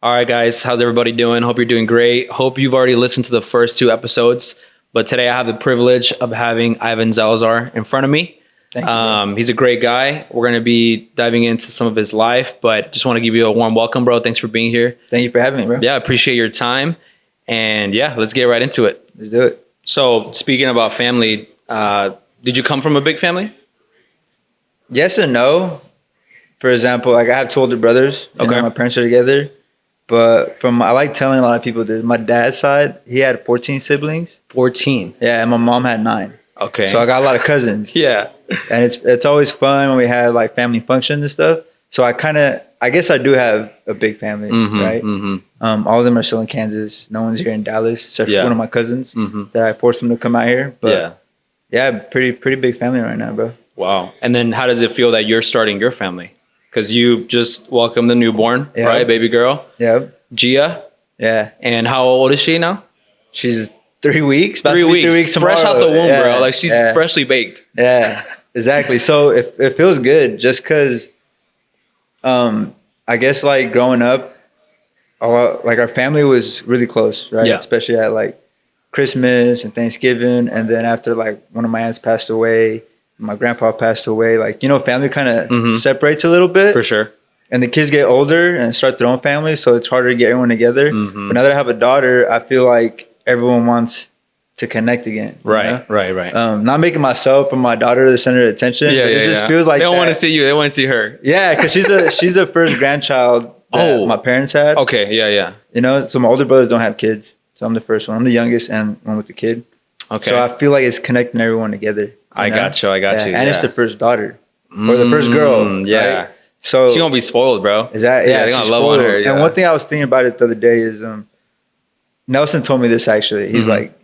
All right, guys, how's everybody doing? Hope you're doing great. Hope you've already listened to the first 2 episodes. But today I have the privilege of having Ivan Salazar in front of me. Thank you, He's a great guy. We're going to be diving into some of his life, but just want to give you a warm welcome, bro. Thanks for being here. Thank you for having me, bro. Yeah, I appreciate your time. And yeah, let's get right into it. Let's do it. So speaking about family, did you come from a big family? Yes and no. For example, like I have 2 older brothers. You know, my parents are together. But I like telling a lot of people this. My dad's side, he had 14 siblings. 14. Yeah, and my mom had 9. Okay. So I got a lot of cousins. Yeah. And it's always fun when we have like family functions and stuff. So I guess I do have a big family, right? Mm-hmm. All of them are still in Kansas. No one's here in Dallas except for one of my cousins that I forced them to come out here. But yeah, pretty big family right now, bro. Wow. And then how does it feel that you're starting your family? Because you just welcomed the newborn, right? Baby girl. Yeah. Gia. Yeah. And how old is she now? She's 3 weeks. 3 weeks. 3 weeks tomorrow. Fresh out the womb, bro. Like she's freshly baked. Yeah, exactly. So it feels good just because, I guess like growing up, like our family was really close, right? Yeah. Especially at like Christmas and Thanksgiving. And then after like one of my aunts passed away, my grandpa passed away, like, you know, family kind of separates a little bit. For sure. And the kids get older and start their own families, so it's harder to get everyone together. But now that I have a daughter, I feel like everyone wants to connect again. Right, right. Not making myself and my daughter the center of attention. Yeah, it just feels like they don't want to see you. They want to see her. Yeah, because she's the first grandchild that my parents had. Okay, yeah. You know, so my older brothers don't have kids, so I'm the first one. I'm the youngest and one with the kid. Okay. So I feel like it's connecting everyone together. I got you. And it's the first daughter or the first girl. Yeah. Right? So she's gonna be spoiled, bro. Is that? Yeah, they're gonna love on her. Yeah. And one thing I was thinking about it the other day is, Nelson told me this actually. He's like,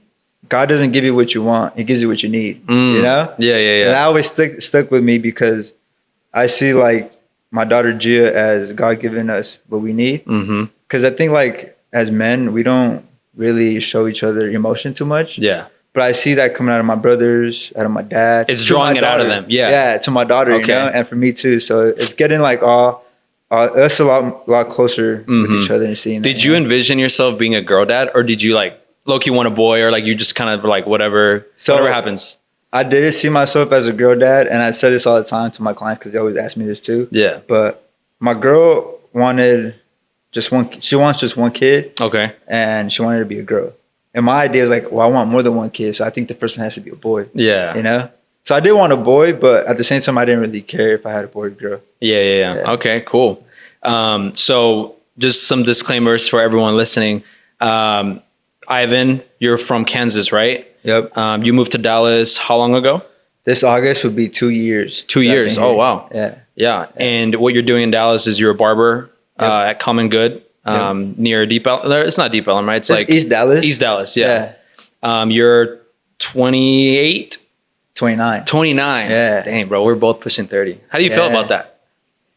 God doesn't give you what you want; He gives you what you need. You know? Yeah. And that always stuck with me because I see like my daughter Gia as God giving us what we need. Because I think like as men, we don't really show each other emotion too much. Yeah. But I see that coming out of my brothers, out of my dad. It's drawing it out of them. Yeah. Yeah, to my daughter, you know, and for me too. So it's getting like us a lot closer with each other and seeing. Did you envision yourself being a girl dad, or did you like low-key want a boy, or like you just kind of like whatever happens? I didn't see myself as a girl dad, and I say this all the time to my clients because they always ask me this too. Yeah. But my girl wanted just one. She wants just one kid. Okay. And she wanted to be a girl. And my idea is like, well, I want more than one kid, so I think the first one has to be a boy. Yeah. You know? So I did want a boy, but at the same time, I didn't really care if I had a boy or girl. Yeah. Okay, cool. So just some disclaimers for everyone listening. Ivan, you're from Kansas, right? Yep. You moved to Dallas how long ago? This August would be 2 years. 2 years. Oh, wow. Yeah. And what you're doing in Dallas is you're a barber at Common Good. Near Deep Ellum. It's not Deep Ellum, right? It's like East Dallas. East Dallas, yeah. You're 28? 29. 29. Yeah. Dang, bro, we're both pushing 30. How do you feel about that?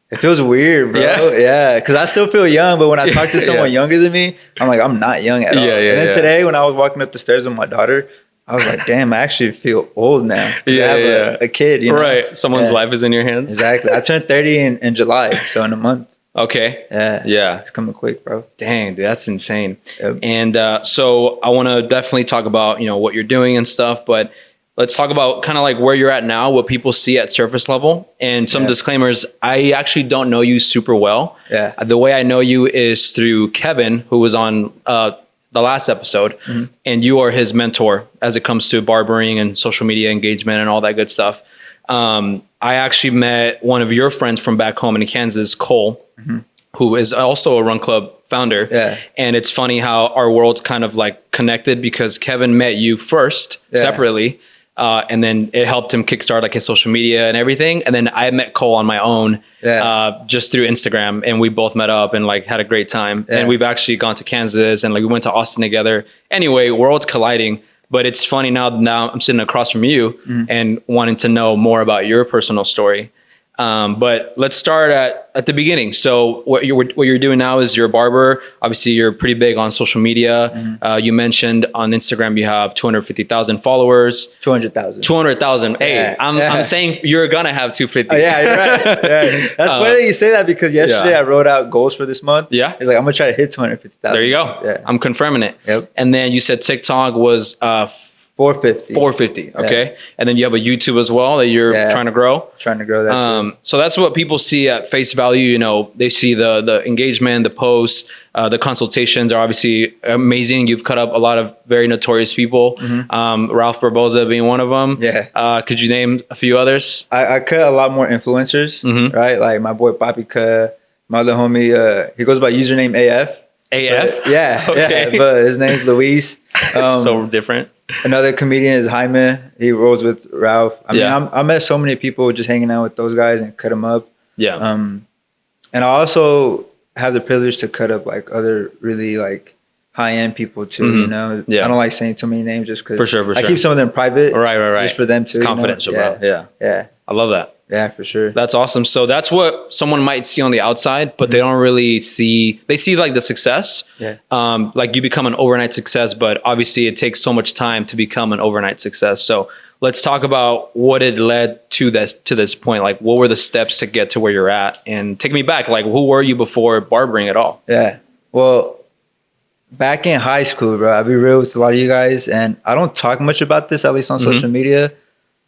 It feels weird, bro. Yeah. Because I still feel young, but when I talk to someone younger than me, I'm like, I'm not young at all. And then today, when I was walking up the stairs with my daughter, I was like, damn, I actually feel old now. I have a kid, you know? Right. Someone's life is in your hands. Exactly. I turned 30 in July, so in a month. Okay. Yeah. It's coming quick, bro. Dang, dude, that's insane. Yep. And so I want to definitely talk about, you know, what you're doing and stuff, but let's talk about kind of like where you're at now, what people see at surface level, and some disclaimers. I actually don't know you super well. Yeah. The way I know you is through Kevin, who was on the last episode, and you are his mentor as it comes to barbering and social media engagement and all that good stuff. I actually met one of your friends from back home in Kansas, Cole, who is also a Run Club founder. Yeah. And it's funny how our worlds kind of like connected because Kevin met you first separately. And then it helped him kickstart like his social media and everything. And then I met Cole on my own just through Instagram, and we both met up and like had a great time. And we've actually gone to Kansas and like we went to Austin together. Anyway, worlds colliding. But it's funny now I'm sitting across from you and wanting to know more about your personal story. But let's start at the beginning. So what you're doing now is you're a barber. Obviously, you're pretty big on social media. Mm-hmm. You mentioned on Instagram you have 250,000 followers. 200,000. 200,000. Hey, I'm saying you're gonna have 250. Oh, yeah, you're right. That's funny that you say that, because yesterday I wrote out goals for this month. Yeah, it's like I'm gonna try to hit 250,000. There you go. Yeah. I'm confirming it. Yep. And then you said TikTok was 450. 450. Okay. Yeah. And then you have a YouTube as well that you're trying to grow. Trying to grow that too. So that's what people see at face value. You know, they see the engagement, the posts, the consultations are obviously amazing. You've cut up a lot of very notorious people. Mm-hmm. Ralph Barboza being one of them. Yeah. Could you name a few others? I cut a lot more influencers, mm-hmm. right? Like my boy Papi cut, my other homie, he goes by username AF. AF? But, yeah. Okay. Yeah, but his name's Luis. So different. Another comedian is Jaime. He rolls with Ralph. I mean, I met so many people just hanging out with those guys and cut them up. Yeah. And I also have the privilege to cut up like other really like high-end people too, mm-hmm. you know? Yeah. I don't like saying too many names just because. For sure. I keep some of them private. Right. Just for them too. It's confidential, bro. Yeah. I love that. Yeah, for sure. That's awesome. So that's what someone might see on the outside, but mm-hmm. they don't really see, they see like the success. Yeah. Like you become an overnight success, but obviously it takes so much time to become an overnight success. So let's talk about what it led to this point. Like what were the steps to get to where you're at? And take me back, like who were you before barbering at all? Yeah. Well, back in high school, bro, I'll be real with a lot of you guys, and I don't talk much about this, at least on social media,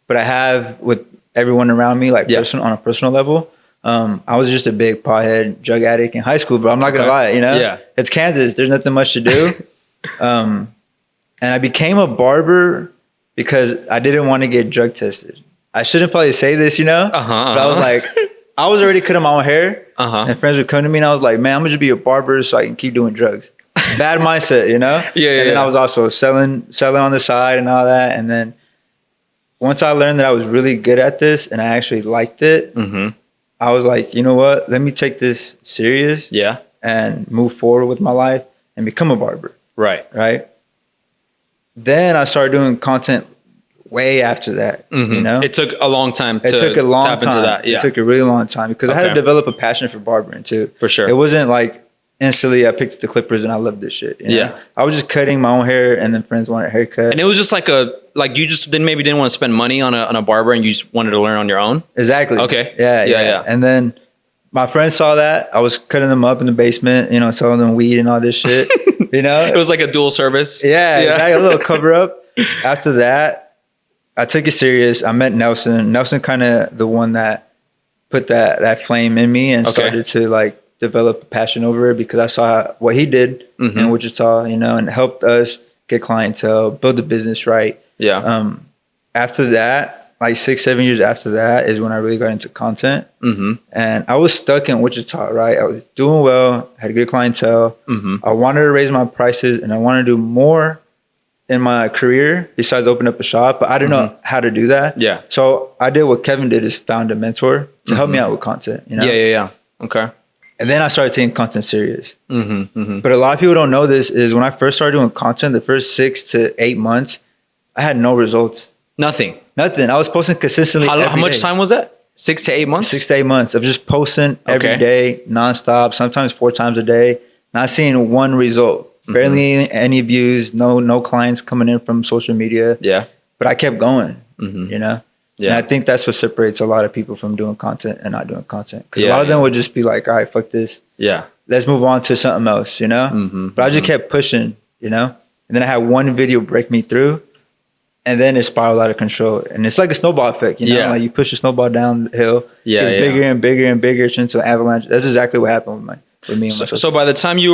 but I have with everyone around me, like on a personal level. I was just a big pothead drug addict in high school, bro. I'm not gonna lie, you know? Yeah. It's Kansas. There's nothing much to do. And I became a barber because I didn't want to get drug tested. I shouldn't probably say this, you know? But I was like, I was already cutting my own hair. And friends would come to me and I was like, man, I'm gonna just be a barber so I can keep doing drugs. Bad mindset, you know? And then I was also selling on the side and all that. And then once I learned that I was really good at this and I actually liked it, mm-hmm. I was like, you know what? Let me take this serious and move forward with my life and become a barber. Right. Then I started doing content way after that, mm-hmm. you know? It took a long time to tap into that. Yeah. It took a really long time because I had to develop a passion for barbering too. For sure. It wasn't like instantly I picked up the clippers and I loved this shit. You know? Yeah. I was just cutting my own hair and then friends wanted a haircut. And it was just like you just didn't want to spend money on a barber and you just wanted to learn on your own? Exactly. Okay. Yeah. And then my friends saw that. I was cutting them up in the basement, you know, selling them weed and all this shit. You know? It was like a dual service. Yeah. Exactly, a little cover up. After that, I took it serious. I met Nelson. Nelson kind of the one that put that flame in me and started to like develop a passion over it because I saw what he did mm-hmm. in Wichita, you know, and helped us get clientele, build the business right. Yeah. After that, like 6-7 years after that is when I really got into content. Mm-hmm. And I was stuck in Wichita, right? I was doing well, had good clientele. Mm-hmm. I wanted to raise my prices and I wanted to do more in my career besides open up a shop, but I didn't mm-hmm. know how to do that. Yeah. So I did what Kevin did, is found a mentor to mm-hmm. help me out with content, you know? Yeah. Okay. And then I started taking content serious. Mm-hmm, mm-hmm. But a lot of people don't know this is when I first started doing content, the first 6 to 8 months, I had no results. Nothing. I was posting consistently. How much time was that? 6 to 8 months? 6 to 8 months of just posting every day, nonstop, sometimes 4 times a day, not seeing one result. Mm-hmm. Barely any views, no clients coming in from social media. Yeah. But I kept going, mm-hmm. you know? Yeah. And I think that's what separates a lot of people from doing content and not doing content. Because a lot of them would just be like, all right, fuck this. Yeah. Let's move on to something else, you know? Mm-hmm. But I just kept pushing, you know? And then I had one video break me through. And then it spiraled out of control. And it's like a snowball effect, you know? Yeah. Like you push a snowball down the hill. Yeah. It gets bigger and bigger and bigger into an avalanche. That's exactly what happened with me. So by the time you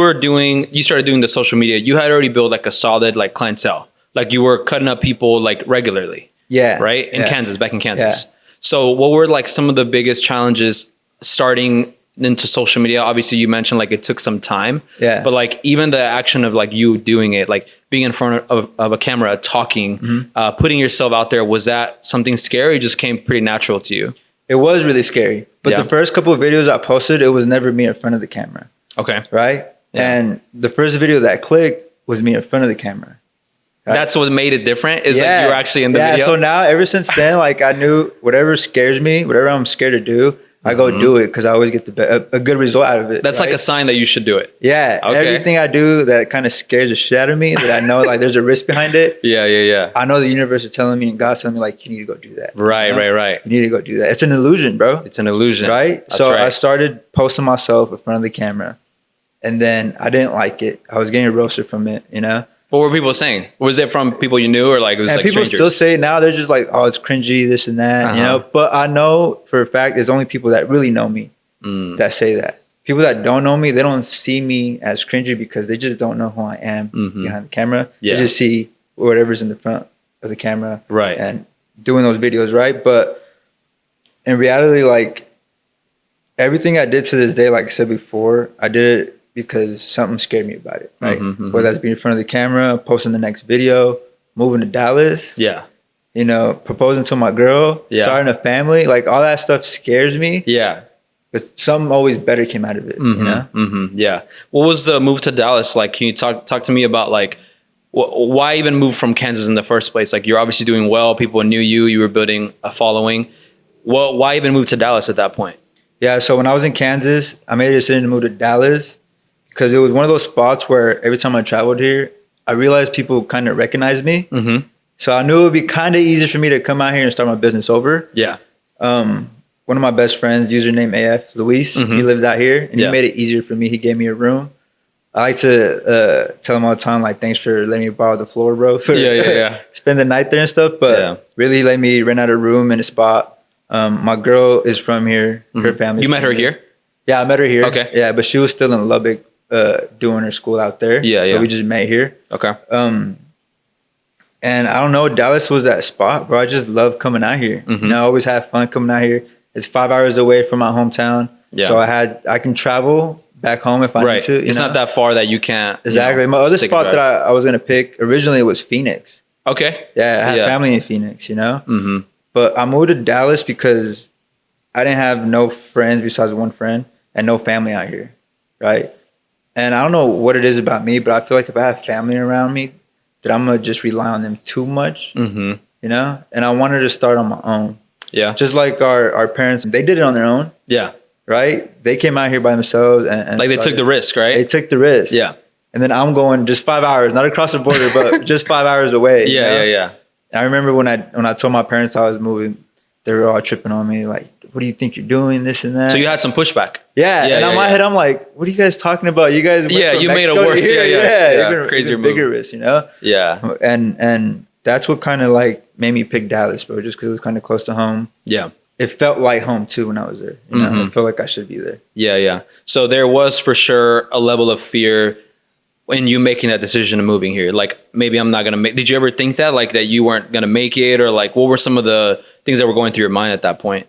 started doing the social media, you had already built like a solid like clientele. Like you were cutting up people like regularly. Yeah. Right? In Kansas, back in Kansas. Yeah. So what were like some of the biggest challenges starting into social media? Obviously you mentioned like it took some time. Yeah. But like even the action of like you doing it, like being in front of a camera, talking, mm-hmm. Putting yourself out there, was that something scary or just came pretty natural to you? It was really scary. But the first couple of videos I posted, it was never me in front of the camera. Okay. Right? Yeah. And the first video that clicked was me in front of the camera. Right? That's what made it different. Is like you were actually in the video. So now ever since then, like I knew whatever scares me, whatever I'm scared to do, I go do it because I always get a good result out of it. That's like a sign that you should do it. Yeah. Okay. Everything I do that kind of scares the shit out of me, that I know like there's a risk behind it. Yeah. I know the universe is telling me and God's telling me like, you need to go do that. Right. You need to go do that. It's an illusion, bro. It's an illusion. Right? That's so I started posting myself in front of the camera and then I didn't like it. I was getting roasted from it, you know? What were people saying? Was it from people you knew or like it was like people strangers? Still say it now. They're just like, oh, it's cringy, this and that, you know? But I know for a fact there's only people that really know me that say that. People that don't know me, they don't see me as cringy because they just don't know who I am behind the camera. Yeah. They just see whatever's in the front of the camera. Right. And doing those videos, right? But in reality, like everything I did to this day, like I said before, I did it because something scared me about it, right? Whether that's being in front of the camera, posting the next video, moving to Dallas, you know, proposing to my girl, starting a family, like all that stuff scares me. Yeah. But something always better came out of it, you know? Yeah. What was the move to Dallas like? Can you talk to me about like, why even move from Kansas in the first place? Like you're obviously doing well. People knew you. You were building a following. Well, why even move to Dallas at that point? Yeah. So when I was in Kansas, I made a decision to move to Dallas because it was one of those spots where every time I traveled here, I realized people kind of recognized me. So I knew it would be kind of easy for me to come out here and start my business over. Yeah. One of my best friends, username AF, Luis, he lived out here and he made it easier for me. He gave me a room. I like to tell him all the time, like, thanks for letting me borrow the floor, bro. For spend the night there and stuff. But really let me rent out a room in a spot. My girl is from here. Her family. You met her here? Yeah, I met her here. Okay. Yeah, but she was still in Lubbock doing her school out there. Yeah. But we just met here. Okay. And I don't know, Dallas was that spot, bro. I just love coming out here. You know, I always have fun coming out here. It's 5 hours away from my hometown. Yeah. So I can travel back home if I need to. It's not that far that you can't. Exactly. My other spot that I was going to pick originally was Phoenix. Okay. Yeah, I had family in Phoenix, you know? But I moved to Dallas because I didn't have no friends besides one friend and no family out here, right? And I don't know what it is about me, but I feel like if I have family around me, that I'm going to just rely on them too much, you know? And I wanted to start on my own. Yeah. Just like our parents, they did it on their own. Yeah. Right? They came out here by themselves and like they took the risk, right? They took the risk. Yeah. And then I'm going just 5 hours, not across the border, but just 5 hours away. Yeah, you know? And I remember when I told my parents I was moving, they were all tripping on me, like, what do you think you're doing, this and that? So you had some pushback. Yeah. And in my head, I'm like, what are you guys talking about? You guys went from you Mexico made it worse. Yeah. Crazier even bigger risk, you know? Yeah. And that's what kind of like made me pick Dallas, bro, just because it was kind of close to home. Yeah. It felt like home too when I was there. You know, I felt like I should be there. Yeah. So there was for sure a level of fear in you making that decision of moving here. Like maybe I'm not gonna make. Did you ever think that like that you weren't gonna make it, or like what were some of the things that were going through your mind at that point?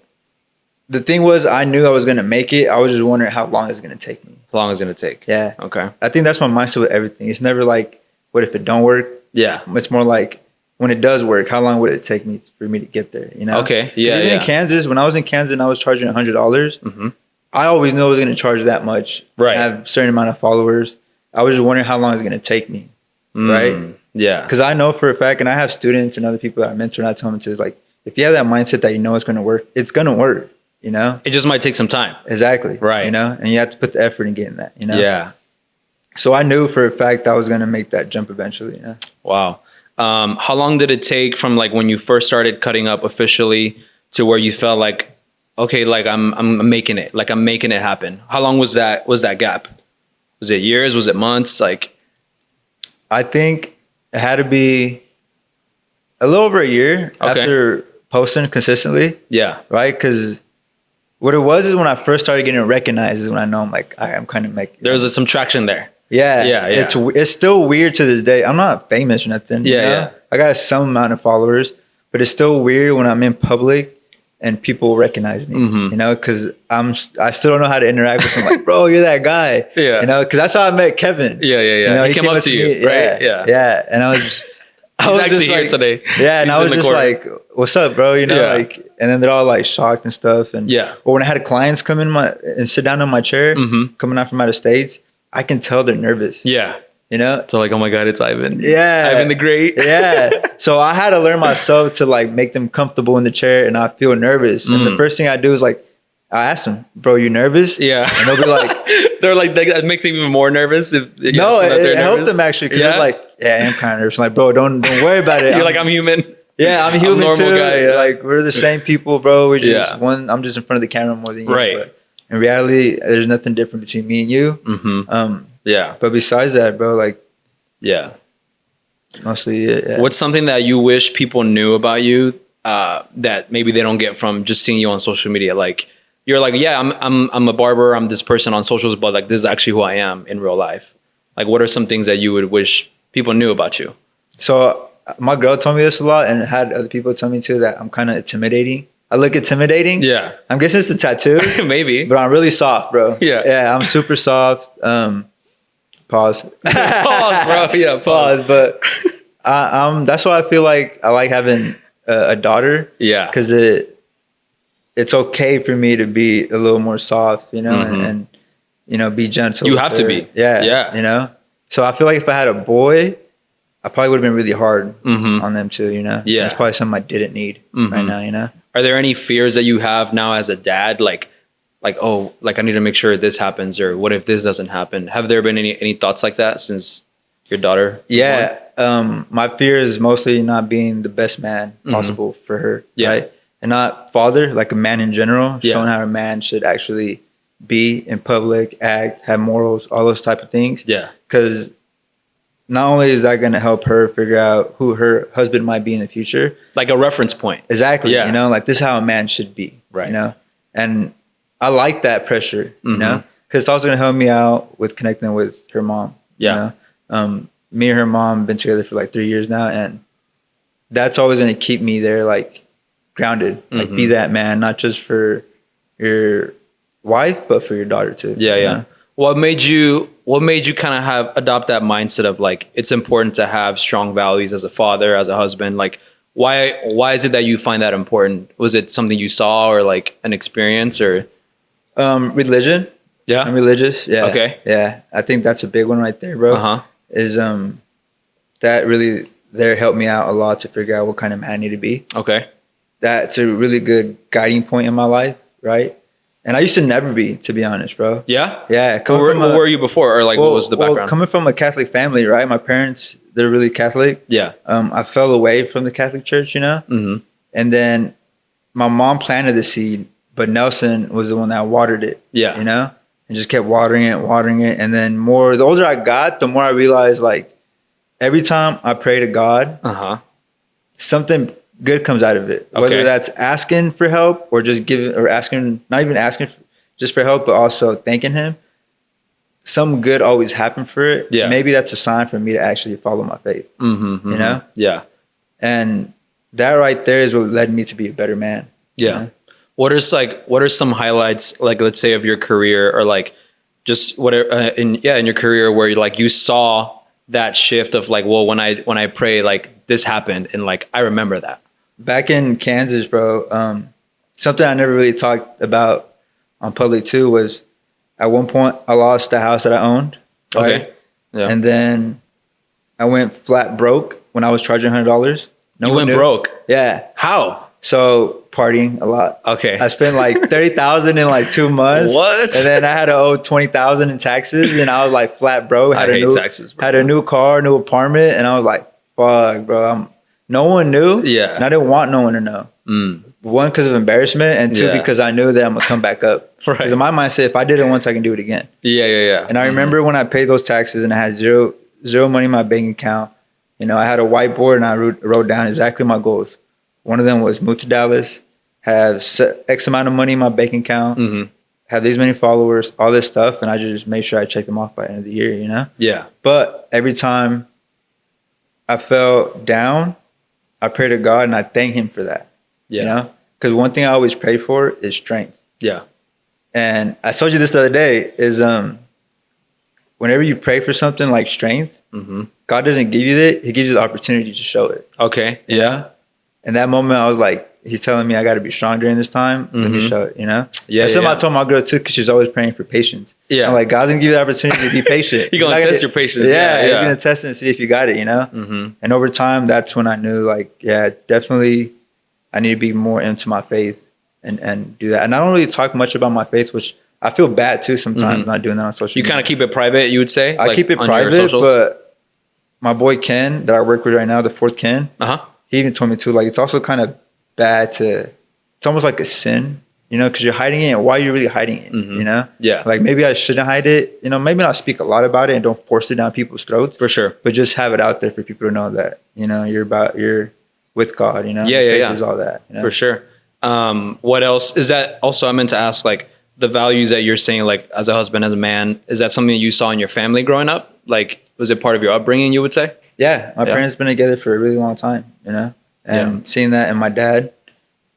The thing was, I knew I was gonna make it. I was just wondering how long it's gonna take me. How long it's gonna take? Yeah. Okay. I think that's my mindset with everything. It's never like, what if it don't work? Yeah. It's more like, when it does work, how long would it take me for me to get there? You know? Okay. Yeah. Even in Kansas, when I was in Kansas and I was charging $100, I always knew I was going to charge that much. Right. Have a certain amount of followers. I was just wondering how long it's going to take me. Right. Yeah. Because I know for a fact, and I have students and other people that I mentor, and I tell them to, like, if you have that mindset that you know it's going to work, it's going to work. You know? It just might take some time. Exactly. Right. You know? And you have to put the effort in getting that. You know? Yeah. So I knew for a fact I was going to make that jump eventually. You know? Wow. How long did it take from like when you first started cutting up officially to where you felt like, okay, like I'm making it, like I'm making it happen? How long was that gap? Was it years? Was it months? Like, I think it had to be a little over a year after posting consistently. Yeah. Right. Cause what it was is when I first started getting recognized is when I know I'm like, all right, I'm kind of making. There was some traction there. Yeah. It's still weird to this day. I'm not famous or nothing. Yeah. I got some amount of followers, but it's still weird when I'm in public and people recognize me, you know, because I still don't know how to interact with someone like, bro, you're that guy. Yeah. You know, because that's how I met Kevin. Yeah. You know, he came up to you, right? Yeah. And I was just, he's actually here today. Yeah. And I was just like, what's up, bro? You know, like, and then they're all like shocked and stuff. And or when I had clients come in and sit down in my chair, coming out from out of states, I can tell they're nervous. Yeah. you know? So like, oh my God, it's Ivan. Yeah. Ivan the Great. Yeah. So I had to learn myself to like make them comfortable in the chair and not feel nervous. And the first thing I do is like, I ask them, bro, you nervous? Yeah. And they'll be like, they're like, that makes them even more nervous. No, it helped them actually. Cause they're like, yeah, I am kind of nervous. I'm like, bro, don't worry about it. You're like, I'm human. Yeah, I'm human normal too. Guy, yeah. Like we're the same people, bro. We just I'm just in front of the camera more than you. Right. But in reality, there's nothing different between me and you. Mm-hmm. Yeah. But besides that, bro, like, yeah, mostly. Yeah. What's something that you wish people knew about you that maybe they don't get from just seeing you on social media? Like, you're like, yeah, I'm a barber. I'm this person on socials, but like, this is actually who I am in real life. Like, what are some things that you would wish people knew about you? So my girl told me this a lot, and had other people tell me too that I'm kind of intimidating. I look intimidating. Yeah. I'm guessing it's the tattoo. Maybe. But I'm really soft, bro. Yeah. Yeah, I'm super soft. Pause. Pause, bro. Yeah, pause. But that's why I feel like I like having a daughter. Yeah. Because it's okay for me to be a little more soft, you know, and you know, be gentle. You have to be. Yeah. Yeah. You know? So I feel like if I had a boy, I probably would have been really hard on them too, you know? Yeah. That's probably something I didn't need right now, you know? Are there any fears that you have now as a dad? Like, oh, like I need to make sure this happens, or what if this doesn't happen? Have there been any thoughts like that since your daughter? Yeah. My fear is mostly not being the best man possible for her. Yeah. Right? And not father, like a man in general, showing how a man should actually be in public, act, have morals, all those type of things. Yeah. Because not only is that going to help her figure out who her husband might be in the future. Like a reference point. Exactly. Yeah. You know, like this is how a man should be. Right. You know? And I like that pressure, you know? Because it's also going to help me out with connecting with her mom. Yeah. You know? Me and her mom have been together for like 3 years now. And that's always going to keep me there, like, grounded, like be that man, not just for your wife, but for your daughter too. Yeah, yeah. Know? What made you kind of adopt that mindset of like, it's important to have strong values as a father, as a husband? Like, why is it that you find that important? Was it something you saw or like an experience or? Religion. Yeah. I'm religious. Yeah. Okay. Yeah. I think that's a big one right there, bro. Is that really there helped me out a lot to figure out what kind of man I need to be. Okay. That's a really good guiding point in my life, right? And I used to never be, to be honest, bro. Yeah? Yeah. What were you before? Or like, what was the background? Well, coming from a Catholic family, right? My parents, they're really Catholic. Yeah. I fell away from the Catholic church, you know? Mm-hmm. And then my mom planted the seed, but Nelson was the one that watered it. Yeah. You know? And just kept watering it. And then the older I got, the more I realized, like, every time I pray to God, something good comes out of it. Okay. Whether that's asking for help or just giving, or asking, not even asking just for help, but also thanking him. Some good always happen for it. Yeah. Maybe that's a sign for me to actually follow my faith. You know? Yeah. And that right there is what led me to be a better man. Yeah. You know? What are some highlights, like, let's say, of your career, or like just whatever in your career where you saw that shift of like, well, when I pray, like this happened, and like I remember that. Back in Kansas, bro, something I never really talked about on public too was at one point I lost the house that I owned. Right? Okay. Yeah. And then I went flat broke when I was charging $100. You went broke? Yeah. How? So partying a lot. Okay. I spent like $30,000 in like 2 months. What? And then I had to owe $20,000 in taxes, and I was like flat broke. I hate taxes, bro. Had a new car, new apartment, and I was like, fuck, bro. No one knew. Yeah. And I didn't want no one to know. One, because of embarrassment, and two, because I knew that I'm gonna come back up. Right. Because in my mindset, if I did it once, I can do it again. Yeah. And I remember when I paid those taxes and I had zero money in my bank account. You know, I had a whiteboard and I wrote down exactly my goals. One of them was move to Dallas, have X amount of money in my bank account, have these many followers, all this stuff, and I just made sure I checked them off by the end of the year, you know? Yeah. But every time I fell down, I pray to God and I thank him for that. Yeah. You know? Because one thing I always pray for is strength. Yeah. And I told you this the other day, is whenever you pray for something like strength, God doesn't give you that, he gives you the opportunity to show it. Okay. Yeah. In that moment, I was like, he's telling me I got to be strong during this time. Let me show it, you know? Yeah. That's something I told my girl too, because she's always praying for patience. Yeah. I'm like, God's going to give you the opportunity to be patient. He's going to test your patience. Yeah. He's going to test it and see if you got it, you know? And over time, that's when I knew, like, yeah, definitely I need to be more into my faith and do that. And I don't really talk much about my faith, which I feel bad too sometimes not doing that on social media. You kind of keep it private, you would say? I keep it private, but my boy Ken that I work with right now, the fourth Ken, he even told me too, like, it's also kind of bad it's almost like a sin, you know, because you're hiding it. Why are you really hiding it, you know? Yeah. Like, maybe I shouldn't hide it, you know, maybe not speak a lot about it and don't force it down people's throats. For sure. But just have it out there for people to know that, you know, you're with God, you know? Faith is all that. You know? For sure. What else is that? Also, I meant to ask, like, the values that you're saying, like, as a husband, as a man, is that something that you saw in your family growing up? Like, was it part of your upbringing, you would say? Yeah. My parents been together for a really long time, you know? And seeing that in my dad,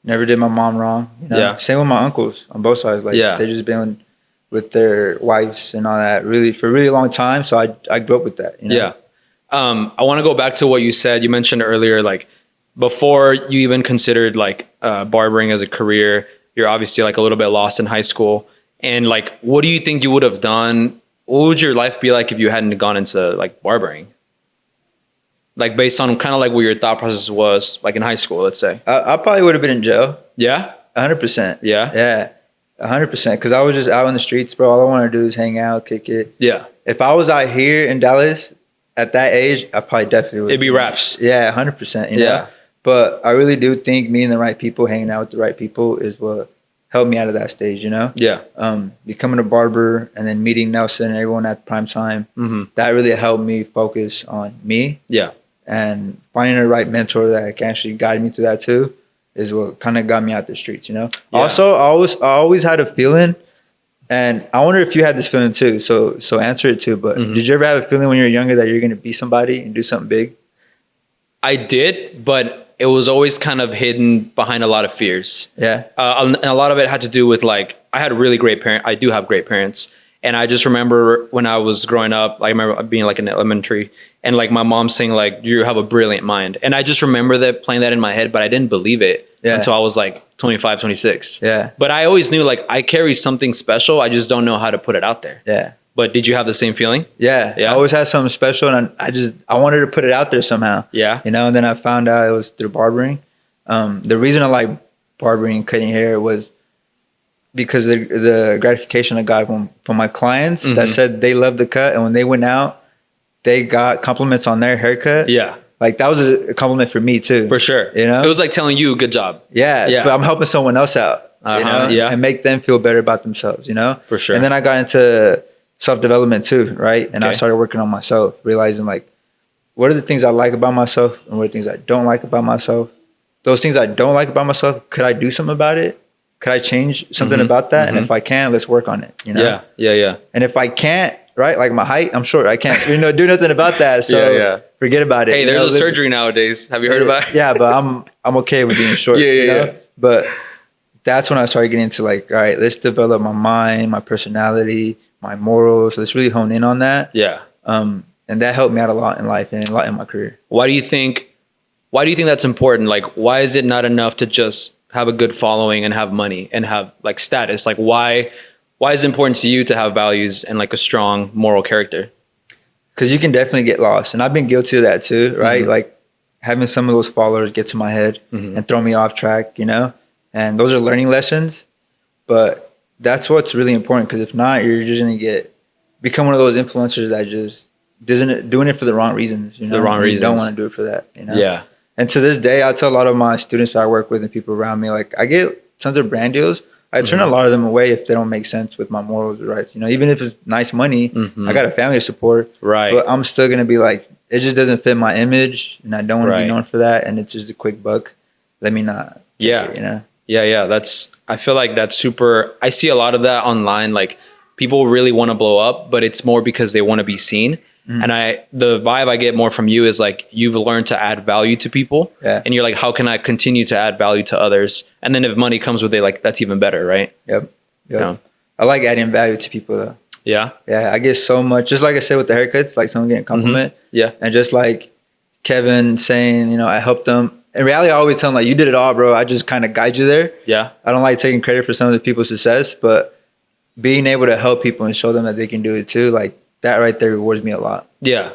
never did my mom wrong. You know? Yeah. Same with my uncles on both sides. Like, they just been with their wives and all that really for a really long time. So I grew up with that. You know? Yeah. I want to go back to what you said. You mentioned earlier, like, before you even considered like barbering as a career, you're obviously like a little bit lost in high school. And like, what do you think you would have done? What would your life be like if you hadn't gone into like barbering? Like, based on kind of like what your thought process was like in high school, let's say. I probably would have been in jail. Yeah? 100%. Yeah? Yeah. 100%. Because I was just out in the streets, bro. All I wanted to do is hang out, kick it. Yeah. If I was out here in Dallas at that age, I probably definitely would. It'd be raps. Yeah, 100%. You know? But I really do think meeting the right people, hanging out with the right people is what helped me out of that stage, you know? Yeah. Becoming a barber and then meeting Nelson and everyone at prime time, that really helped me focus on me. Yeah. And finding the right mentor that can actually guide me through that too is what kind of got me out the streets, you know? Yeah. Also, I always had a feeling, and I wonder if you had this feeling too, so answer it too, but did you ever have a feeling when you were younger that you're going to be somebody and do something big? I did, but it was always kind of hidden behind a lot of fears. Yeah. And a lot of it had to do with, like, I had really great parents. I do have great parents. And I just remember when I was growing up, like, I remember being like in elementary and like my mom saying like, you have a brilliant mind. And I just remember that playing that in my head, but I didn't believe it until I was like 25, 26. Yeah. But I always knew like I carry something special. I just don't know how to put it out there. Yeah. But did you have the same feeling? Yeah. I always had something special, and I wanted to put it out there somehow. Yeah. You know, and then I found out it was through barbering. The reason I like barbering and cutting hair was because the gratification I got from my clients that said they loved the cut, and when they went out, they got compliments on their haircut. Yeah. Like, that was a compliment for me too. For sure. You know? It was like telling you good job. Yeah. Yeah. But I'm helping someone else out. You know? Yeah. And make them feel better about themselves, you know? For sure. And then I got into self-development too, right? And I started working on myself, realizing like, what are the things I like about myself and what are the things I don't like about myself? Those things I don't like about myself, could I do something about it? Could I change something about that? And if I can, let's work on it, you know? Yeah, yeah, yeah. And if I can't, right, like my height, I'm short. I can't, do nothing about that. So forget about it. Hey, there's a surgery nowadays. Have you heard about it? Yeah, but I'm okay with being short. Yeah. But that's when I started getting into like, all right, let's develop my mind, my personality, my morals. Let's really hone in on that. Yeah. And that helped me out a lot in life and a lot in my career. Why do you think that's important? Like, why is it not enough to just have a good following and have money and have like status? Like, why is it important to you to have values and like a strong moral character? Because you can definitely get lost. And I've been guilty of that too, right? Like having some of those followers get to my head and throw me off track, you know? And those are learning lessons. But that's what's really important, because if not, you're just going to become one of those influencers that just doing it for the wrong reasons, you know? The wrong reasons. You don't want to do it for that, you know? Yeah. And to this day, I tell a lot of my students that I work with and people around me, like, I get tons of brand deals. I turn a lot of them away if they don't make sense with my morals or rights. You know, even if it's nice money, I got a family to support. Right. But I'm still going to be like, it just doesn't fit my image, and I don't want to be known for that. And it's just a quick buck. Let me not. Yeah. You know? Yeah. I feel like that's super. I see a lot of that online. Like, people really want to blow up, but it's more because they want to be seen. And the vibe I get more from you is like, you've learned to add value to people. Yeah. And you're like, how can I continue to add value to others? And then if money comes with it, like, that's even better, right? Yep. You know? I like adding value to people though. Yeah. Yeah. I get so much, just like I said with the haircuts, like someone getting a compliment. Yeah. And just like Kevin saying, you know, I helped them in reality, I always tell them like, you did it all, bro. I just kind of guide you there. Yeah. I don't like taking credit for some of the people's success, but being able to help people and show them that they can do it too, like that right there rewards me a lot. Yeah.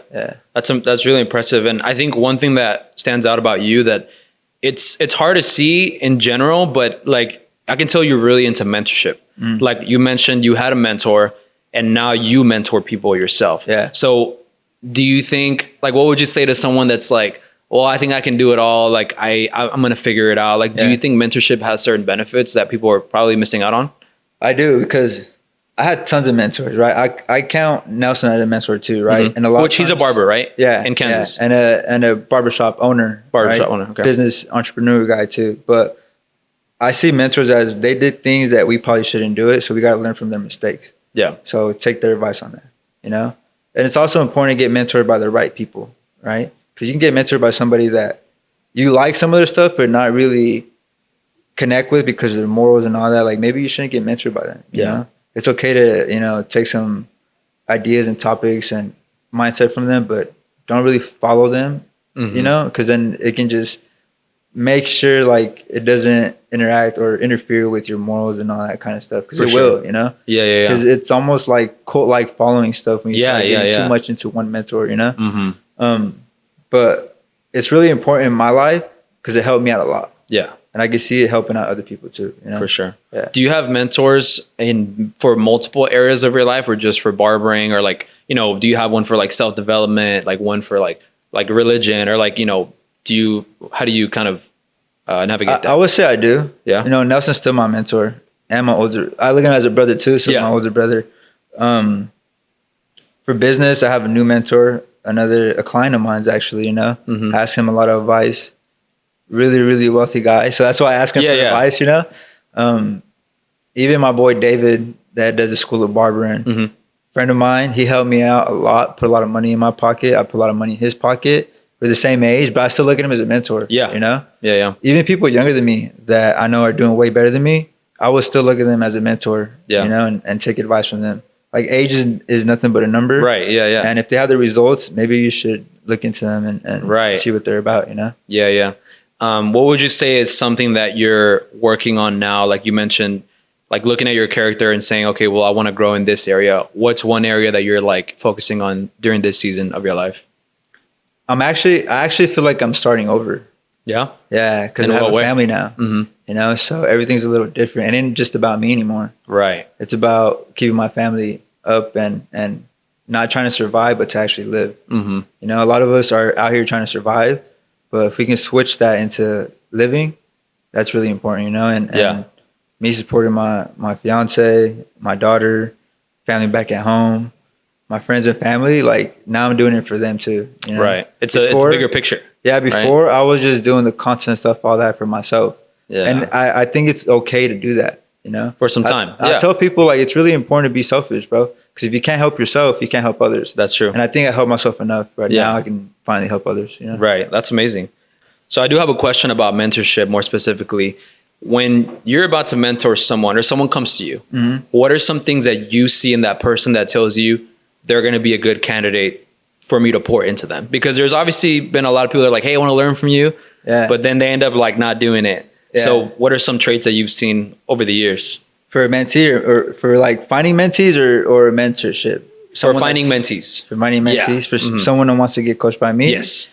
That's really impressive. And I think one thing that stands out about you that it's hard to see in general, but like I can tell you're really into mentorship. Like you mentioned, you had a mentor and now you mentor people yourself. Yeah. So do you think, like, what would you say to someone that's like, well, I think I can do it all. Like I'm going to figure it out. Like, do you think mentorship has certain benefits that people are probably missing out on? I do, because I had tons of mentors, right? I count Nelson as a mentor too, right? And Which he's a barber, right? Yeah. In Kansas. Yeah. And a barbershop owner. Okay. Business entrepreneur guy too. But I see mentors as they did things that we probably shouldn't do it. So we got to learn from their mistakes. Yeah. So take their advice on that, you know? And it's also important to get mentored by the right people, right? Because you can get mentored by somebody that you like some of their stuff, but not really connect with because of their morals and all that. Like maybe you shouldn't get mentored by them. You know? It's okay to, you know, take some ideas and topics and mindset from them, but don't really follow them, you know, because then it can just make sure like it doesn't interact or interfere with your morals and all that kind of stuff, because it will, you know. Because it's almost like cult-like following stuff when you start getting too much into one mentor, you know. But it's really important in my life because it helped me out a lot. And I can see it helping out other people too, you know. For sure. Do you have mentors for multiple areas of your life, or just for barbering, or like, you know, do you have one for like self-development, like one for like religion, or like, you know, how do you kind of navigate that? I would say I do. Yeah. You know, Nelson's still my mentor and I look at him as a brother too. So my older brother. For business, I have a new mentor, a client of mine's actually, you know, ask him a lot of advice. Really, really wealthy guy. So that's why I ask him for advice, you know. Even my boy David that does the school of barbering, friend of mine, he helped me out a lot, put a lot of money in my pocket. I put a lot of money in his pocket. We're the same age, but I still look at him as a mentor. You know? Even people younger than me that I know are doing way better than me, I would still look at them as a mentor, you know, and take advice from them. Like age is nothing but a number. Right. And if they have the results, maybe you should look into them and see what they're about, you know? What would you say is something that you're working on now? Like you mentioned, like looking at your character and saying, okay, well, I want to grow in this area. What's one area that you're like focusing on during this season of your life? I actually feel like I'm starting over. Yeah, because I have a family now. You know, so everything's a little different. It ain't just about me anymore. Right. It's about keeping my family up and not trying to survive, but to actually live. You know, a lot of us are out here trying to survive, but if we can switch that into living, that's really important, you know? And me supporting my fiance, my daughter, family back at home, my friends and family, like now I'm doing it for them too. You know? Right. It's a bigger picture. Yeah. Before I was just doing the content stuff, all that for myself. Yeah. And I think it's okay to do that, you know? For some time. I tell people like, it's really important to be selfish, bro. Because if you can't help yourself, you can't help others. That's true. And I think I help myself enough now. I can finally help others. You know? Right. That's amazing. So I do have a question about mentorship more specifically. When you're about to mentor someone or someone comes to you, what are some things that you see in that person that tells you they're going to be a good candidate for me to pour into them? Because there's obviously been a lot of people that are like, hey, I want to learn from you. Yeah. But then they end up like not doing it. Yeah. So what are some traits that you've seen over the years? For a mentee or for like finding mentees or mentorship? For finding mentees. For finding mentees? For someone who wants to get coached by me? Yes.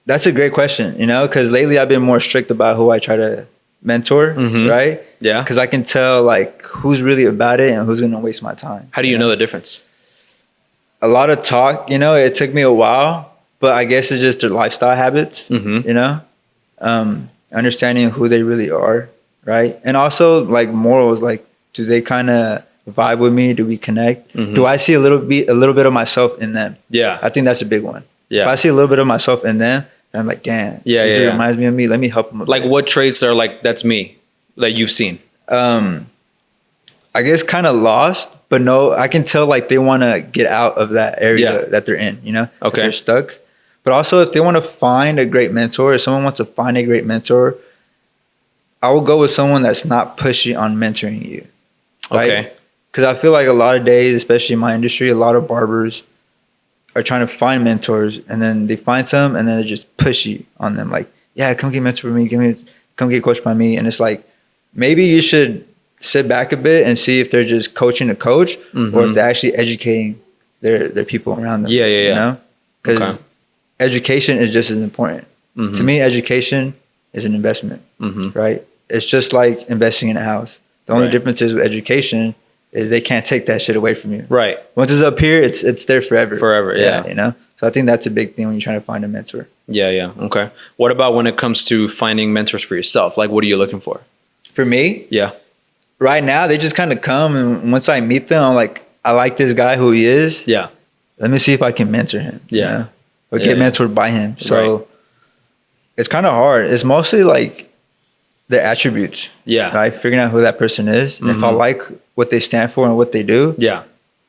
That's a great question, you know, because lately I've been more strict about who I try to mentor, right? Yeah. Because I can tell like who's really about it and who's going to waste my time. How do you know the difference? A lot of talk, you know, it took me a while, but I guess it's just their lifestyle habits, you know, understanding who they really are, right? And also like morals, like do they kind of vibe with me? Do we connect? Do I see a little bit of myself in them? Yeah. I think that's a big one. Yeah. If I see a little bit of myself in them, I'm like, damn, this reminds me of me. Let me help them. Like what traits are like, that's me, that you've seen? I guess kind of lost, but no, I can tell like they want to get out of that area that they're in, you know? Okay. They're stuck. But also if they want to find a great mentor, if someone wants to find a great mentor, I will go with someone that's not pushy on mentoring you. Right? Okay. Because I feel like a lot of days, especially in my industry, a lot of barbers are trying to find mentors and then they find some and then they're just pushy on them. Like, yeah, come get mentored by me, come get coached by me. And it's like, maybe you should sit back a bit and see if they're just coaching to coach or if they're actually educating their people around them. You know? Because education is just as important. To me, education is an investment, right? It's just like investing in a house. The only difference is with education is they can't take that shit away from you. Right. Once it's up here, it's there forever. Forever, yeah. You know? So I think that's a big thing when you're trying to find a mentor. Yeah. Okay. What about when it comes to finding mentors for yourself? Like, what are you looking for? For me? Yeah. Right now, they just kind of come, and once I meet them, I'm like, I like this guy who he is. Yeah. Let me see if I can mentor him. Yeah. You know? Or get mentored by him. So it's kind of hard. It's mostly like their attributes. Yeah. Right? Figuring out who that person is. And if I like what they stand for and what they do,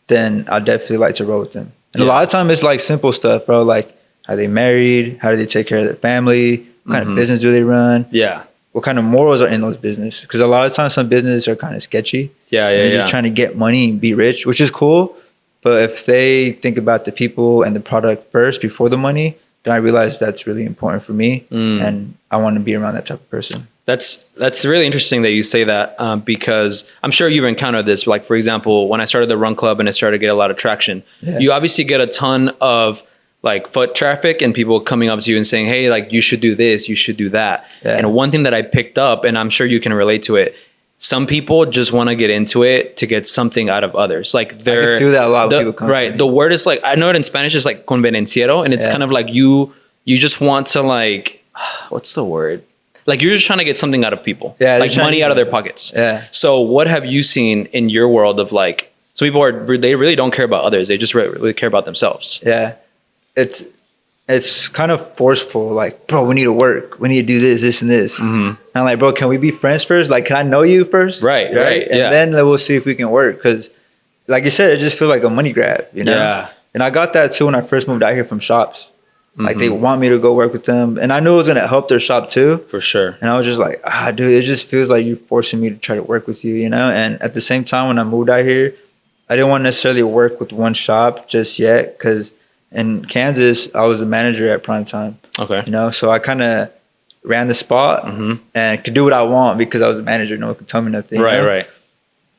then I'd definitely like to roll with them. And a lot of time it's like simple stuff, bro. Like, are they married? How do they take care of their family? What kind of business do they run? Yeah. What kind of morals are in those businesses? Because a lot of times some businesses are kind of sketchy. They're just trying to get money and be rich, which is cool. But if they think about the people and the product first before the money, then I realize that's really important for me. And I want to be around that type of person. That's really interesting that you say that because I'm sure you've encountered this. Like, for example, when I started the Run Club and it started to get a lot of traction, you obviously get a ton of like foot traffic and people coming up to you and saying, hey, like you should do this, you should do that. And one thing that I picked up, and I'm sure you can relate to it, some people just want to get into it to get something out of others. Like they're, I can feel that a lot of people come right. The word is like, I know it in Spanish is like convenenciero, and it's kind of like you just want to like, what's the word? Like you're just trying to get something out of people, like money out of their pockets. Yeah. So what have you seen in your world of like, so people they really don't care about others. They just really care about themselves. Yeah. It's kind of forceful. Like, bro, we need to work. We need to do this and this. And I'm like, bro, can we be friends first? Like, can I know you first? Right. And then we'll see if we can work. Cause like you said, it just feels like a money grab, you know? Yeah. And I got that too when I first moved out here from shops. Like they want me to go work with them. And I knew it was going to help their shop too. For sure. And I was just like, dude, it just feels like you're forcing me to try to work with you, you know? And at the same time, when I moved out here, I didn't want to necessarily work with one shop just yet. Cause in Kansas, I was the manager at Prime Time. Okay. You know, so I kind of ran the spot and could do what I want because I was the manager. No one could tell me nothing. Right, you know? Right.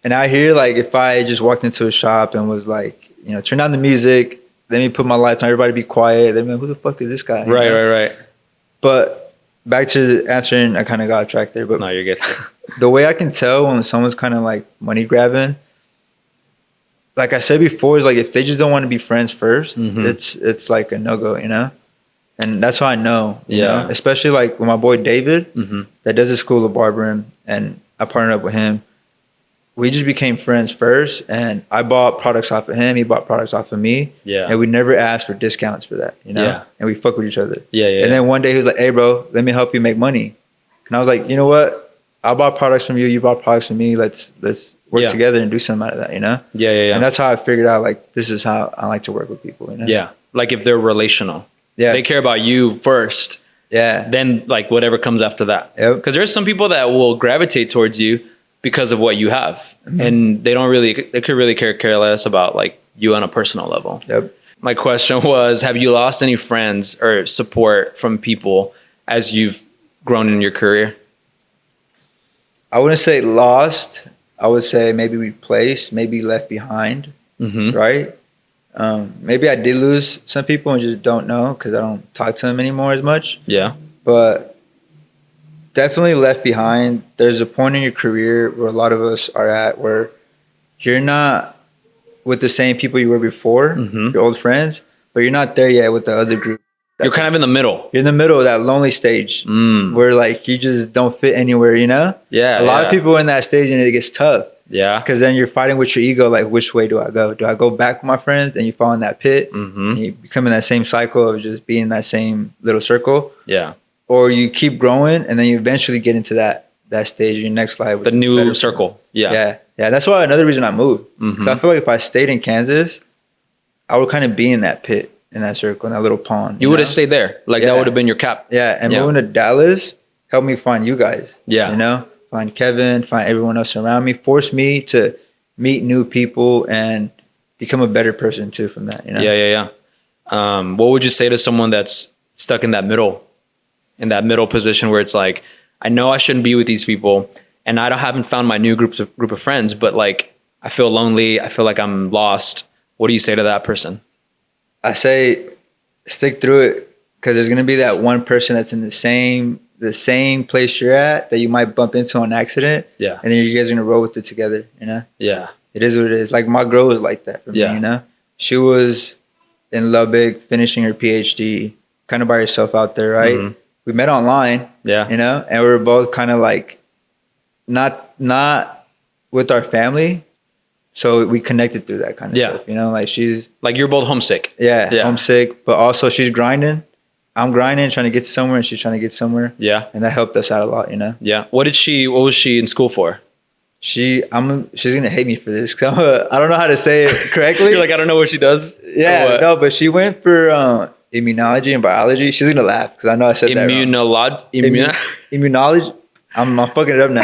And out here, like if I just walked into a shop and was like, you know, turn on the music, let me put my lights on, everybody be quiet. They'd be like, who the fuck is this guy? Right, you know? Right. But back to answering, I kind of got tracked there. But no, you're good. The way I can tell when someone's kind of like money grabbing, like I said before, is like if they just don't want to be friends first, it's like a no-go, you know? And that's how I know, you know? Especially like with my boy David, that does a school of barbering, and I partnered up with him. We just became friends first, and I bought products off of him. He bought products off of me. Yeah. And we never asked for discounts for that, you know? Yeah. And we fuck with each other. Yeah. And then one day he was like, hey, bro, let me help you make money. And I was like, you know what? I bought products from you. You bought products from me. Let's work together and do something out of that, you know? Yeah. And that's how I figured out, like, this is how I like to work with people, you know? Yeah. Like if they're relational. Yeah. They care about you first. Yeah. Then like whatever comes after that. Yep. Because there's some people that will gravitate towards you because of what you have. And they could really care less about like you on a personal level. Yep. My question was, have you lost any friends or support from people as you've grown in your career? I wouldn't say lost. I would say maybe replaced, maybe left behind, right? Maybe I did lose some people and just don't know because I don't talk to them anymore as much. Yeah. But definitely left behind. There's a point in your career where a lot of us are at where you're not with the same people you were before, your old friends, but you're not there yet with the other group. You're kind of in the middle. You're in the middle of that lonely stage where like you just don't fit anywhere, you know? Yeah. A lot of people are in that stage and it gets tough. Yeah. Because then you're fighting with your ego, like which way do I go? Do I go back with my friends and you fall in that pit and you become in that same cycle of just being in that same little circle? Yeah. Or you keep growing and then you eventually get into that stage in your next life. The new circle. Yeah. That's why another reason I moved. Because I feel like if I stayed in Kansas, I would kind of be in that pit, in that circle, in that little pond. You would have stayed there. Like that would have been your cap. Yeah. And moving to Dallas helped me find you guys. Yeah. You know, find Kevin, find everyone else around me, forced me to meet new people and become a better person too from that, you know? Yeah. What would you say to someone that's stuck in that middle? in that middle position where it's like, I know I shouldn't be with these people and haven't found my new group of friends, but like, I feel lonely. I feel like I'm lost. What do you say to that person? I say stick through it, because there's going to be that one person that's in the same place you're at that you might bump into on accident. Yeah. And then you guys are going to roll with it together, you know? Yeah. It is what it is. Like my girl was like that for me, you know? She was in Lubbock finishing her PhD, kind of by herself out there, right? Mm-hmm. We met online, you know? And we were both kind of like not with our family. So we connected through that kind of stuff, you know? Like she's... Like you're both homesick. Yeah, homesick. But also she's grinding. I'm grinding, trying to get somewhere, and she's trying to get somewhere. Yeah. And that helped us out a lot, you know? Yeah. What was she in school for? She's going to hate me for this, because I don't know how to say it correctly. You're like, I don't know what she does? Yeah, no, but she went for immunology and biology. She's going to laugh, because I know I said that wrong. Immunology? I'm fucking it up now.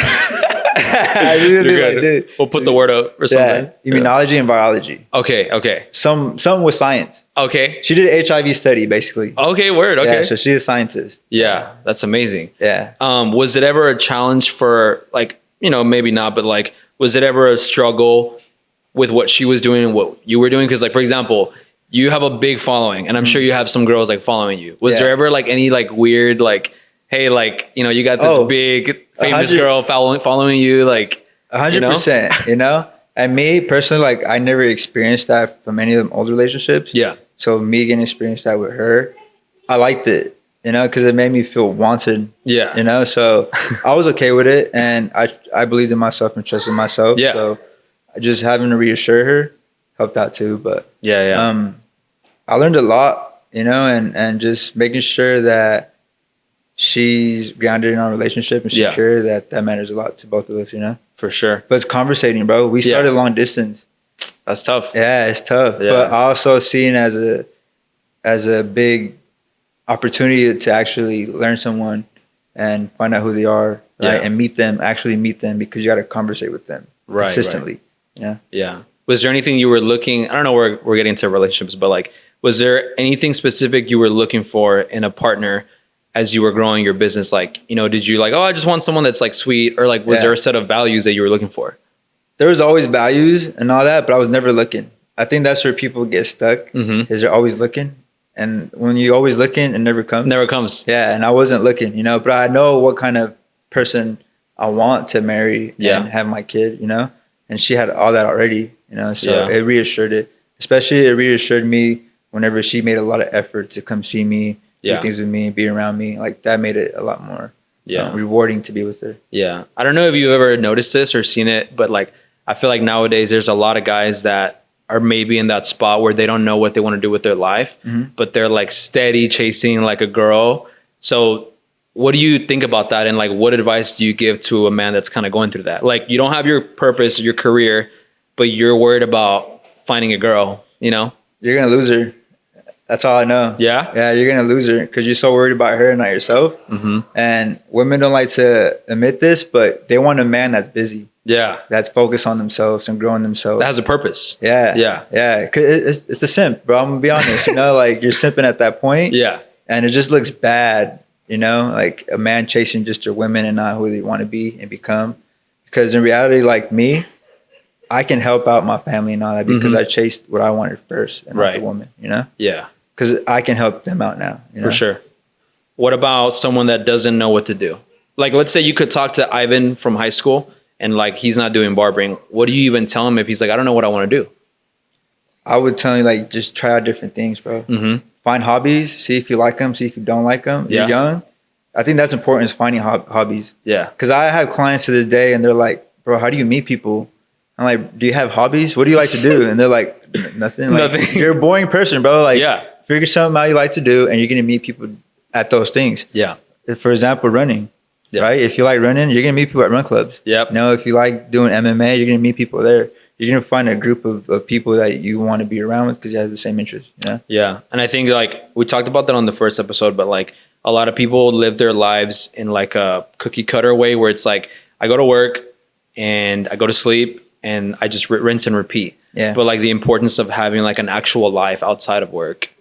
You're good. Like, we'll put the word up or something. Yeah, immunology and biology. Okay. Some with science. Okay. She did an HIV study, basically. Okay, word. Okay. Yeah, so she's a scientist. Yeah, that's amazing. Yeah. Was it ever a challenge for, like, you know, maybe not, but like, was it ever a struggle with what she was doing and what you were doing? Because, like, for example, you have a big following, and I'm sure you have some girls like following you. Was there ever like any like weird like, hey, like, you know, you got this big famous girl following you, like 100%, you know? And me personally, like, I never experienced that from any of them old relationships. Yeah. So me getting experienced that with her, I liked it, you know, because it made me feel wanted. Yeah. You know, so I was okay with it, and I believed in myself and trusted myself. Yeah. So just having to reassure her helped out too. But I learned a lot, you know, and just making sure that she's grounded in our relationship and secure, that matters a lot to both of us, you know? For sure. But it's conversating, bro. We started long distance. That's tough. Yeah, it's tough. Yeah. But I also seen as a big opportunity to actually learn someone and find out who they are, right? And meet them, because you got to conversate with them consistently. Right. Yeah. Was there anything you were looking, I don't know, we're getting into relationships, but like, was there anything specific you were looking for in a partner as you were growing your business? Like, you know, did you like, oh, I just want someone that's like sweet, or like, was there a set of values that you were looking for? There was always values and all that, but I was never looking. I think that's where people get stuck, is they're always looking. And when you're always looking, it never comes. Never comes. Yeah, and I wasn't looking, you know, but I know what kind of person I want to marry and have my kid, you know? And she had all that already, you know, so it reassured it. Especially it reassured me whenever she made a lot of effort to come see me, do things with me, be around me. Like, that made it a lot more rewarding to be with her. Yeah. I don't know if you've ever noticed this or seen it, but like, I feel like nowadays there's a lot of guys that are maybe in that spot where they don't know what they want to do with their life, but they're like steady chasing like a girl. So what do you think about that? And like, what advice do you give to a man that's kind of going through that? Like, you don't have your purpose, your career, but you're worried about finding a girl, you know? You're going to lose her. That's all I know. Yeah? Yeah, you're going to lose her because you're so worried about her and not yourself. And women don't like to admit this, but they want a man that's busy. Yeah. That's focused on themselves and growing themselves. That has a purpose. Yeah. Yeah. Yeah. Cause it's a simp, bro. I'm going to be honest. You know, like, you're simping at that point. Yeah. And it just looks bad, you know, like a man chasing just their women and not who they want to be and become. Because in reality, like me, I can help out my family and all that because I chased what I wanted first and not the woman, you know? Yeah. Because I can help them out now. You know? For sure. What about someone that doesn't know what to do? Like, let's say you could talk to Ivan from high school and like, he's not doing barbering. What do you even tell him if he's like, I don't know what I want to do? I would tell him, like, just try out different things, bro. Find hobbies, see if you like them, see if you don't like them. You're young. I think that's important, is finding hobbies. Yeah. Because I have clients to this day and they're like, bro, how do you meet people? I'm like, do you have hobbies? What do you like to do? And they're like, nothing. Like, Nothing. You're a boring person, bro. Like, figure something out you like to do and you're going to meet people at those things. Yeah. For example, running. Right? If you like running, you're going to meet people at run clubs. Yep. You know, if you like doing MMA, you're going to meet people there. You're going to find a group of people that you want to be around with because you have the same interests. You know? Yeah. And I think, like, we talked about that on the first episode, but like, a lot of people live their lives in like a cookie cutter way where it's like, I go to work and I go to sleep and I just rinse and repeat. Yeah. But like the importance of having like an actual life outside of work.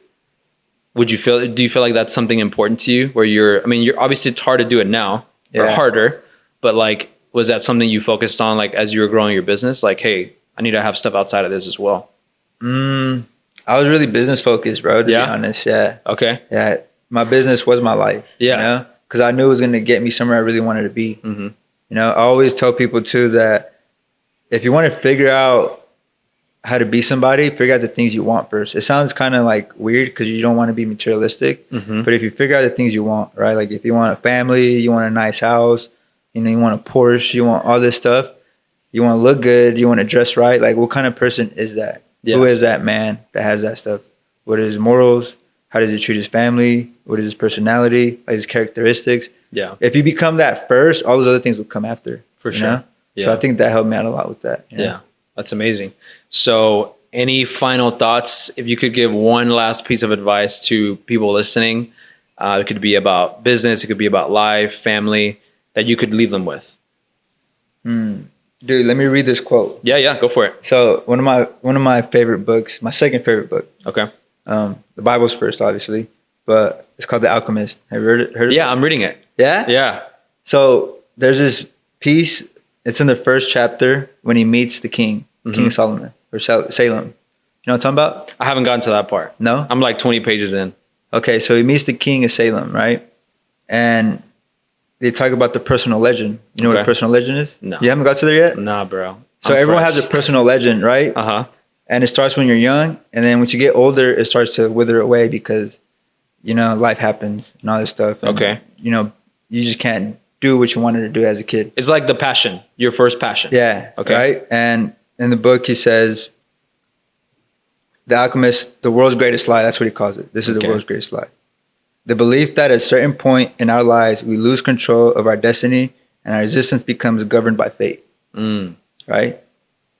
do you feel like that's something important to you where you're obviously it's hard to do it now or harder, but like, was that something you focused on like as you were growing your business? Like, hey, I need to have stuff outside of this as well. I was really business focused, bro, to be honest. Yeah. Okay. Yeah. My business was my life. Yeah. You know? Because I knew it was going to get me somewhere I really wanted to be. Mm-hmm. You know, I always tell people too that if you want to figure out how to be somebody, figure out the things you want first. It sounds kind of like weird because you don't want to be materialistic. Mm-hmm. But if you figure out the things you want, right? Like if you want a family, you want a nice house, you know, you want a Porsche, you want all this stuff, you want to look good, you want to dress right. Like what kind of person is that? Yeah. Who is that man that has that stuff? What are his morals? How does he treat his family? What is his personality? Like his characteristics? Yeah. If you become that first, all those other things will come after. For sure. Know? Yeah. So I think that helped me out a lot with that. You know? Yeah. That's amazing. So any final thoughts? If you could give one last piece of advice to people listening, it could be about business, it could be about life, family, that you could leave them with. Dude, let me read this quote. Yeah, go for it. So one of my favorite books, my second favorite book. Okay. The Bible's first, obviously, but it's called The Alchemist. Have you heard it? Yeah, I'm reading it. Yeah? Yeah. So there's this piece, it's in the first chapter when he meets the king, King Solomon, or Salem. You know what I'm talking about? I haven't gotten to that part. No? I'm like 20 pages in. Okay, so he meets the king of Salem, right? And they talk about the personal legend. You know what a personal legend is? No. You haven't got to there yet? Nah, bro. So everyone has a personal legend, right? Uh-huh. And it starts when you're young. And then once you get older, it starts to wither away because, you know, life happens and all this stuff. And, you know, you just can't do what you wanted to do as a kid. It's like the passion, your first passion. Yeah. Okay. Right? And in the book, he says, The Alchemist, the world's greatest lie. That's what he calls it. This is the world's greatest lie. The belief that at a certain point in our lives, we lose control of our destiny and our existence becomes governed by fate. Right?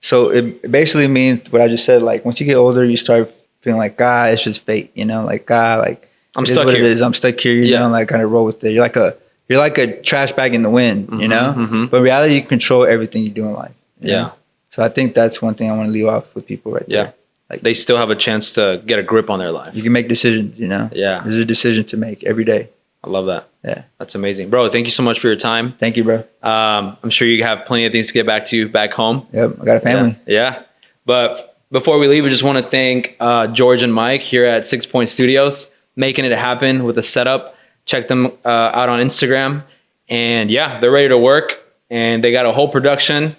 So it basically means what I just said. Like once you get older, you start feeling like, God, it's just fate. You know, like God, like I'm stuck here. It is. I'm stuck here. You know, like kind of roll with it. You're like a trash bag in the wind. You know, but in reality, you control everything you do in life. You know? So I think that's one thing I want to leave off with people right there. Like they still have a chance to get a grip on their life. You can make decisions, you know? Yeah. There's a decision to make every day. I love that. Yeah. That's amazing. Bro, thank you so much for your time. Thank you, bro. I'm sure you have plenty of things to get back to back home. Yep. I got a family. Yeah. But before we leave, I just want to thank George and Mike here at 6 Point Studios, making it happen with the setup. Check them out on Instagram. And yeah, they're ready to work. And they got a whole production.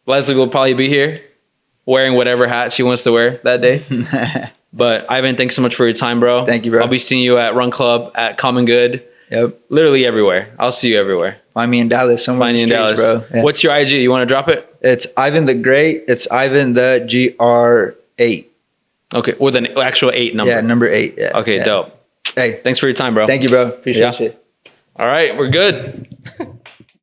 Leslie will probably be here, wearing whatever hat she wants to wear that day. But Ivan, thanks so much for your time, bro. Thank you, bro. I'll be seeing you at Run Club, at Common Good. Yep. Literally everywhere. I'll see you everywhere. Find me in Dallas somewhere. Find you in Dallas, bro. Yeah. What's your IG? You want to drop it? It's Ivan the Great. It's Ivan the GR8. Okay, with an actual 8 number. Yeah, number 8. Yeah. Okay, dope. Hey, thanks for your time, bro. Thank you, bro. Appreciate it. All right, we're good.